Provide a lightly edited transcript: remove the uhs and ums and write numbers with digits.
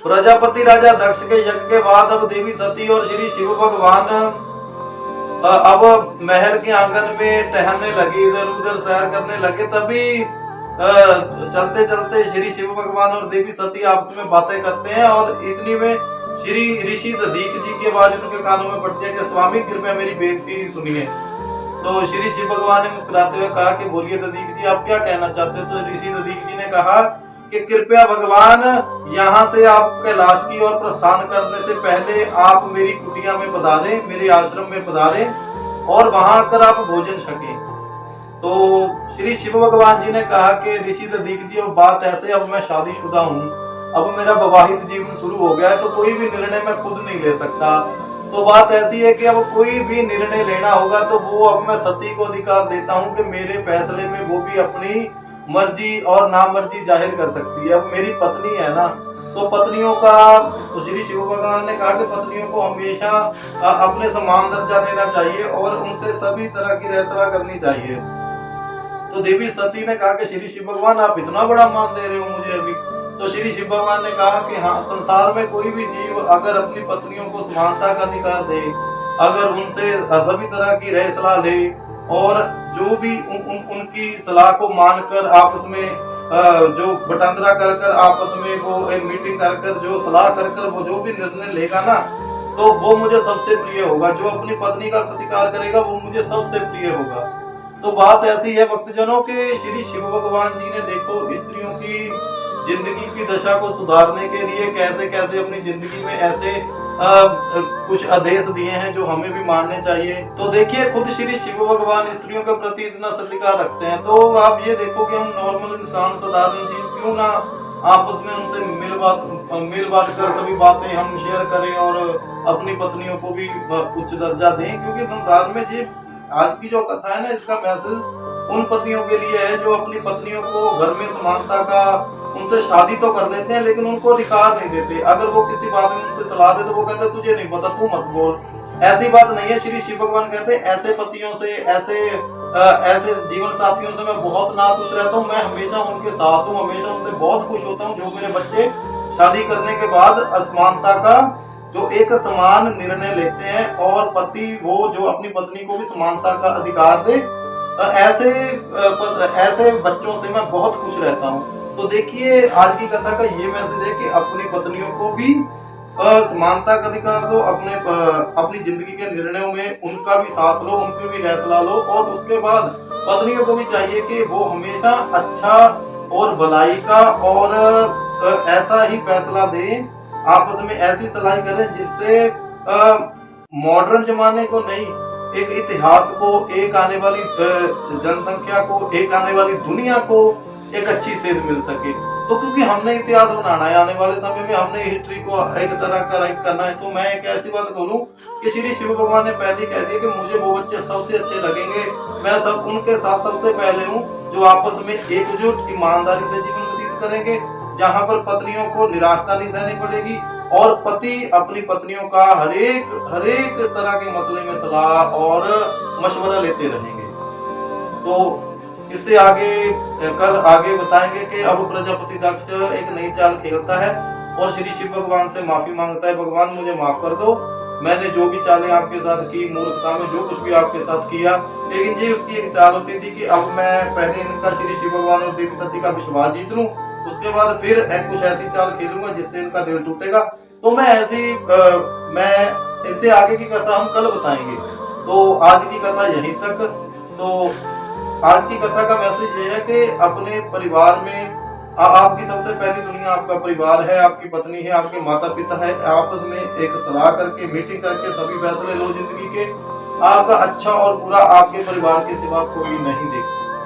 प्रजापति राजा दक्ष के यज्ञ के बाद अब देवी सती और श्री शिव भगवान अब महल के आंगन में टहलने लगी, इधर उधर सैर करने लगे। तभी चलते चलते श्री शिव भगवान और देवी सती आपस में बातें करते हैं और इतनी में श्री ऋषि दधीक जी की आवाज उनके कानों में पड़ती है कि स्वामी कृपया मेरी बेनती सुनिए। तो श्री शिव भगवान ने मुस्कुराते हुए कहा कि बोलिए दधीक जी, आप क्या कहना चाहते हैं। तो ऋषि दधीक जी ने कहा कि कृपया भगवान यहाँ से आप कैलाश की ओर प्रस्थान करने से पहले आप मेरी कुटिया में पधारें, मेरे आश्रम में पधारें और वहां आकर आप भोजन छकें। तो श्री शिव भगवान जी ने कहा कि ऋषि दधीक जी, अब बात ऐसे, अब मैं शादीशुदा हूँ, अब मेरा विवाहित जीवन शुरू हो गया है, तो कोई भी निर्णय मैं खुद नहीं ले सकता। तो बात ऐसी है कि अब कोई भी निर्णय लेना होगा तो वो अब मैं सती को अधिकार देता हूँ कि मेरे फैसले में वो भी अपनी मर्जी और नामर्जी जाहिर कर सकती है। अब मेरी पत्नी है ना, तो पत्नियों का, तो श्री शिव भगवान ने कहा कि पत्नियों को हमेशा अपने समान दर्जा देना चाहिए और उनसे सभी तरह की रहसला करनी चाहिए। तो देवी सती ने कहा कि श्री शिव भगवान, आप इतना बड़ा मान दे रहे हो मुझे अभी। तो श्री शिव भगवान ने कहा कि हाँ, संसार में कोई भी जीव अगर अपनी पत्नियों को समानता का अधिकार दे, अगर उनसे सभी तरह की राय सलाह ले और जो भी उनकी सलाह को मानकर आपस में जो बटंदरा कर आपस में वो एक मीटिंग कर जो सलाह कर वो जो भी निर्णय लेगा ना, तो वो मुझे सबसे प्रिय होगा। जो अपनी पत्नी का सत्कार करेगा वो मुझे सबसे प्रिय होगा। तो बात ऐसी है भक्तजनों के श्री शिव भगवान जी ने देखो स्त्रियों की जिंदगी की दशा को सुधारने के लिए कैसे कैसे अपनी जिंदगी में ऐसे कुछ आदेश दिए हैं जो हमें भी मानने चाहिए। तो देखिए, खुद श्री शिव भगवान स्त्रियों के प्रति इतना सत्कार रखते हैं। तो आप ये देखो कि हम नॉर्मल इंसान, साधारण जीव, क्यों ना आपस में उनसे मिल बात कर सभी बातें हम शेयर करें और अपनी पत्नियों को भी उच्च दर्जा दें। क्योंकि संसार में जी आज की जो कथा है ना, इसका मैसेज उन पत्नियों के लिए है जो अपनी पत्नियों को घर में समानता का, उनसे शादी तो कर देते हैं लेकिन उनको अधिकार नहीं देते। अगर वो किसी बात में उनसे सलाह दे तो वो कहते तुझे नहीं पता, तू मत बोल। ऐसी बात नहीं है। श्री शिव भगवान कहते हैं ऐसे पतियों से, ऐसे जीवन साथियों से मैं बहुत नाखुश रहता हूँ। मैं हमेशा उनके साथ हूँ, हमेशा उनसे बहुत खुश होता हूँ जो मेरे बच्चे शादी करने के बाद असमानता का जो एक समान निर्णय लेते हैं और पति वो जो अपनी पत्नी को भी समानता का अधिकार दे। ऐसे बच्चों से मैं बहुत खुश रहता हूँ। तो देखिए, आज की कथा का ये मैसेज है कि अपनी पत्नियों को भी समानता का अधिकार दो, अपनी जिंदगी के निर्णयों में उनका भी साथ लो, उनकी भी फैसला लो। और उसके बाद पत्नियों को भी चाहिए कि वो हमेशा अच्छा और भलाई का और ऐसा ही फैसला दें, आपस में ऐसी सलाह करें जिससे मॉडर्न जमाने को नहीं, एक इतिहास को, एक आने वाली जनसंख्या को, एक आने वाली दुनिया को एक अच्छी सेध मिल सके। तो क्योंकि हमने इतिहास बनाना है, आने वाले समय में हमने हिस्ट्री को एक तरह का राइट करना है। तो मैं एक ऐसी बात बोलूं कि श्री शिव भगवान ने पहले कह दिया कि मुझे वो बच्चे सबसे अच्छे लगेंगे, मैं सब उनके साथ सबसे पहले हूँ जो आपस में एकजुट ईमानदारी से जीवन व्यतीत करेंगे, जहाँ पर पत्नियों को निराशा नहीं सहनी पड़ेगी और पति अपनी पत्नियों का हर एक तरह के मसले में सलाह और मशवरा लेते रहेंगे। तो इससे कल आगे बताएंगे कि अब प्रजापति दक्ष एक नई चाल खेलता है और श्री शिव भगवान से माफी मांगता है, भगवान मुझे माफ कर दो, मैंने जो भी चालें आपके साथ की, मूर्खता में जो कुछ भी आपके साथ किया। लेकिन ये उसकी एक चाल होती थी कि अब मैं पहले इनका श्री शिव भगवान और देवी सती का विश्वास जीत लूं, उसके बाद फिर कुछ ऐसी चाल खेलूंगा जिससे इनका दिल टूटेगा। तो मैं इससे आगे की कथा हम कल बताएंगे। तो आज की कथा यहीं तक। तो आज की कथा का मैसेज ये है कि अपने परिवार में आपकी सबसे पहली दुनिया आपका परिवार है, आपकी पत्नी है, आपके माता पिता है। आपस में एक सलाह करके, मीटिंग करके सभी फैसले लो जिंदगी के। आपका अच्छा और बुरा आपके परिवार के सिवा कोई नहीं देख सकता।